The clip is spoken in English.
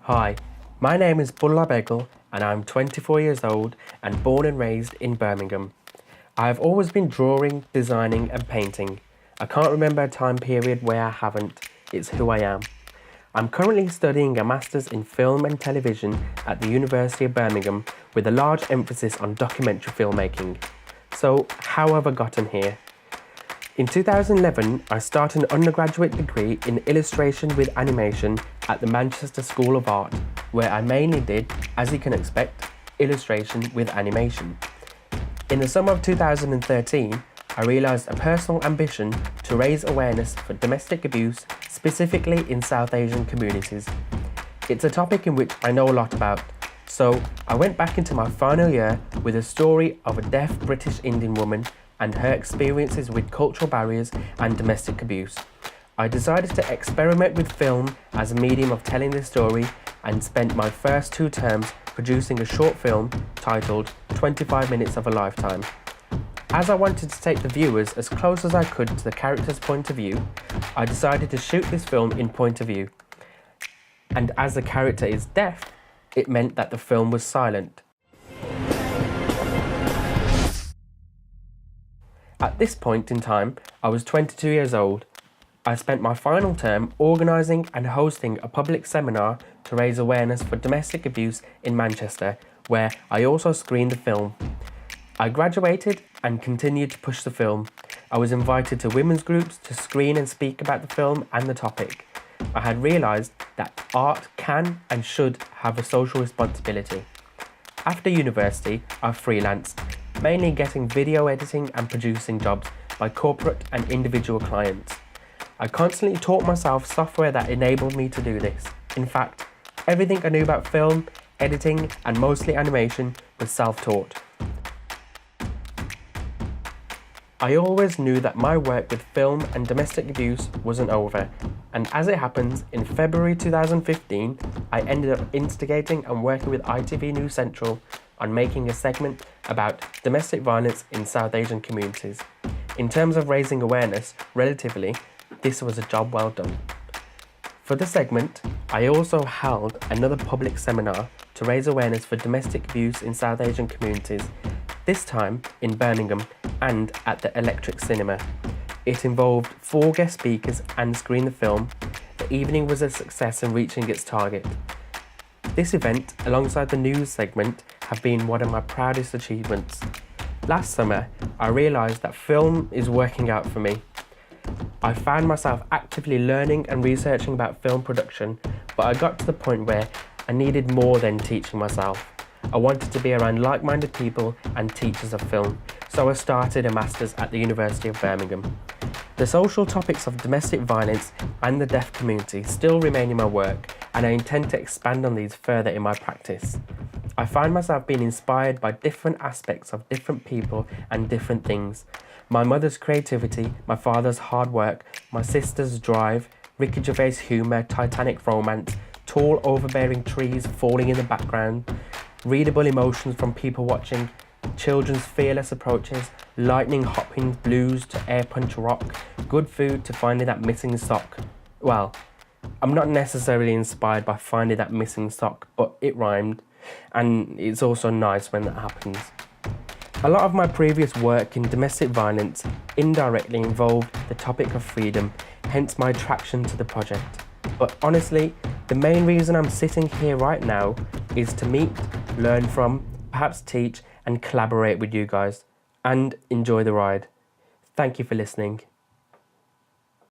Hi, my name is Bulla Begel and I'm 24 years old and born and raised in Birmingham. I have always been drawing, designing and painting. I can't remember a time period where I haven't. It's who I am. I'm currently studying a Masters in Film and Television at the University of Birmingham with a large emphasis on documentary filmmaking. So, how have I gotten here? In 2011, I started an undergraduate degree in illustration with animation at the Manchester School of Art, where I mainly did, as you can expect, illustration with animation. In the summer of 2013, I realised a personal ambition to raise awareness for domestic abuse, specifically in South Asian communities. It's a topic in which I know a lot about, so I went back into my final year with a story of a deaf British Indian woman and her experiences with cultural barriers and domestic abuse. I decided to experiment with film as a medium of telling this story and spent my first 2 terms producing a short film titled 25 Minutes of a Lifetime. As I wanted to take the viewers as close as I could to the character's point of view, I decided to shoot this film in point of view. And as the character is deaf, it meant that the film was silent. At this point in time, I was 22 years old. I spent my final term organising and hosting a public seminar to raise awareness for domestic abuse in Manchester, where I also screened the film. I graduated and continued to push the film. I was invited to women's groups to screen and speak about the film and the topic. I had realised that art can and should have a social responsibility. After university, I freelanced, mainly getting video editing and producing jobs by corporate and individual clients. I constantly taught myself software that enabled me to do this. In fact, everything I knew about film, editing and mostly animation was self-taught. I always knew that my work with film and domestic abuse wasn't over, and as it happens, in February 2015, I ended up instigating and working with ITV News Central on making a segment about domestic violence in South Asian communities. In terms of raising awareness, relatively, this was a job well done. For the segment, I also held another public seminar to raise awareness for domestic abuse in South Asian communities, this time in Birmingham and at the Electric Cinema. It involved 4 guest speakers and screened the film. The evening was a success in reaching its target. This event, alongside the news segment, have been one of my proudest achievements. Last summer, I realised that film is working out for me. I found myself actively learning and researching about film production, but I got to the point where I needed more than teaching myself. I wanted to be around like-minded people and teachers of film, so I started a Masters at the University of Birmingham. The social topics of domestic violence and the deaf community still remain in my work, and I intend to expand on these further in my practice. I find myself being inspired by different aspects of different people and different things. My mother's creativity, my father's hard work, my sister's drive, Ricky Gervais' humour, Titanic romance, tall overbearing trees falling in the background, readable emotions from people watching, children's fearless approaches, lightning hopping blues to air punch rock, good food to finding that missing sock. Well, I'm not necessarily inspired by finding that missing sock, but it rhymed, and it's also nice when that happens. A lot of my previous work in domestic violence indirectly involved the topic of freedom, hence my attraction to the project. But honestly, the main reason I'm sitting here right now is to meet, learn from, perhaps teach and collaborate with you guys, and enjoy the ride. Thank you for listening.